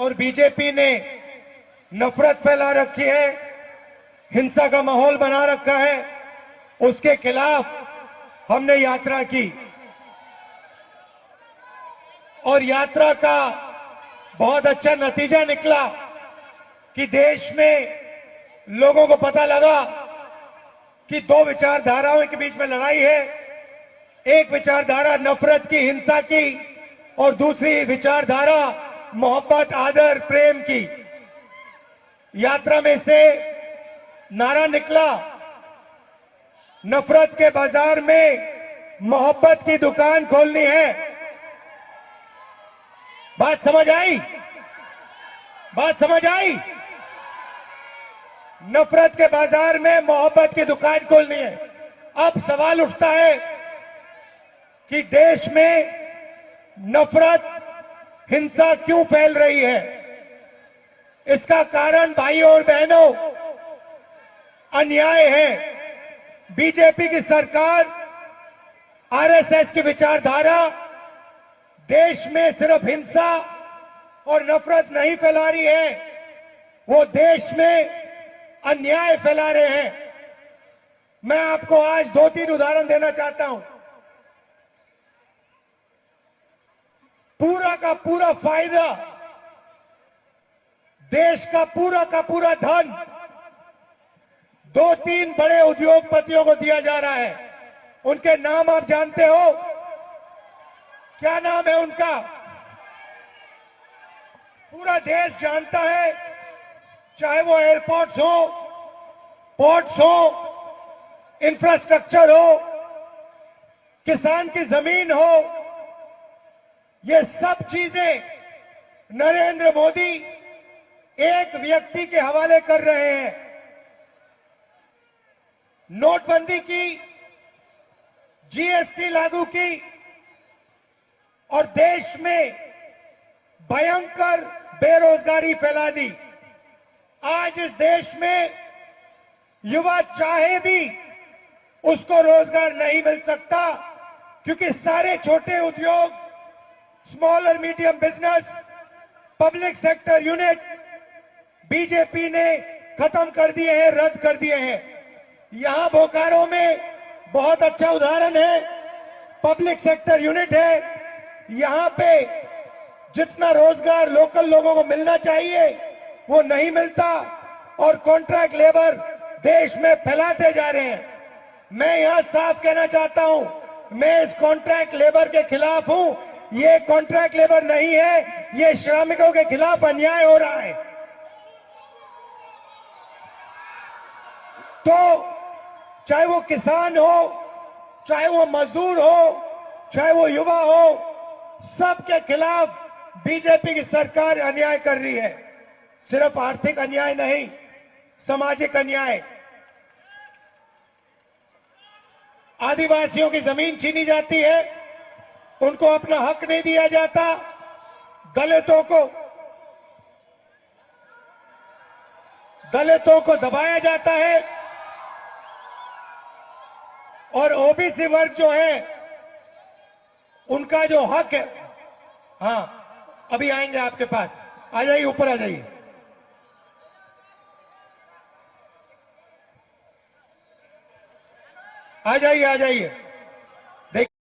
और बीजेपी ने नफरत फैला रखी है, हिंसा का माहौल बना रखा है, उसके खिलाफ हमने यात्रा की और यात्रा का बहुत अच्छा नतीजा निकला कि देश में लोगों को पता लगा कि दो विचारधाराओं के बीच में लड़ाई है। एक विचारधारा नफरत की, हिंसा की, और दूसरी विचारधारा मोहब्बत, आदर, प्रेम की। यात्रा में से नारा निकला, नफरत के बाजार में मोहब्बत की दुकान खोलनी है। बात समझ आई? बात समझ आई? नफरत के बाजार में मोहब्बत की दुकान खोलनी है। अब सवाल उठता है कि देश में नफरत, हिंसा क्यों फैल रही है? इसका कारण भाइयों और बहनों अन्याय है। बीजेपी की सरकार, आरएसएस की विचारधारा देश में सिर्फ हिंसा और नफरत नहीं फैला रही है, वो देश में अन्याय फैला रहे हैं। मैं आपको आज 2-3 उदाहरण देना चाहता हूं। पूरा का पूरा फायदा, देश का पूरा धन 2-3 बड़े उद्योगपतियों को दिया जा रहा है। उनके नाम आप जानते हो? क्या नाम है उनका? पूरा देश जानता है, चाहे वो एयरपोर्ट्स हो, पोर्ट्स हो, इंफ्रास्ट्रक्चर हो, किसान की जमीन हो, ये सब चीजें नरेंद्र मोदी एक व्यक्ति के हवाले कर रहे हैं। नोटबंदी की, जीएसटी लागू की और देश में भयंकर बेरोजगारी फैला दी। आज इस देश में युवा चाहे भी उसको रोजगार नहीं मिल सकता, क्योंकि सारे छोटे उद्योग, स्मॉल और medium business, public sector unit BJP ने खत्म कर दिए हैं, रद्द कर दिए हैं। यहां बोकारो में बहुत अच्छा उदाहरण है, पब्लिक सेक्टर यूनिट है। यहां पे जितना रोजगार लोकल लोगों को मिलना चाहिए वो नहीं मिलता और कॉन्ट्रैक्ट लेबर देश में फैलाते जा रहे हैं। मैं यहां साफ कहना चाहता हूं, मैं इस कॉन्ट्रैक्ट लेबर के खिलाफ हूं। ये कॉन्ट्रैक्ट लेबर नहीं है, ये श्रमिकों के खिलाफ अन्याय हो रहा है। तो चाहे वो किसान हो, चाहे वो मजदूर हो, चाहे वो युवा हो, सबके खिलाफ बीजेपी की सरकार अन्याय कर रही है। सिर्फ आर्थिक अन्याय नहीं, सामाजिक अन्याय। आदिवासियों की जमीन छीनी जाती है, उनको अपना हक नहीं दिया जाता। दलितों को दबाया जाता है और ओबीसी वर्ग जो है उनका जो हक है, हाँ अभी आएंगे आपके पास, आ जाइए, ऊपर आ जाइए। आ जाइए।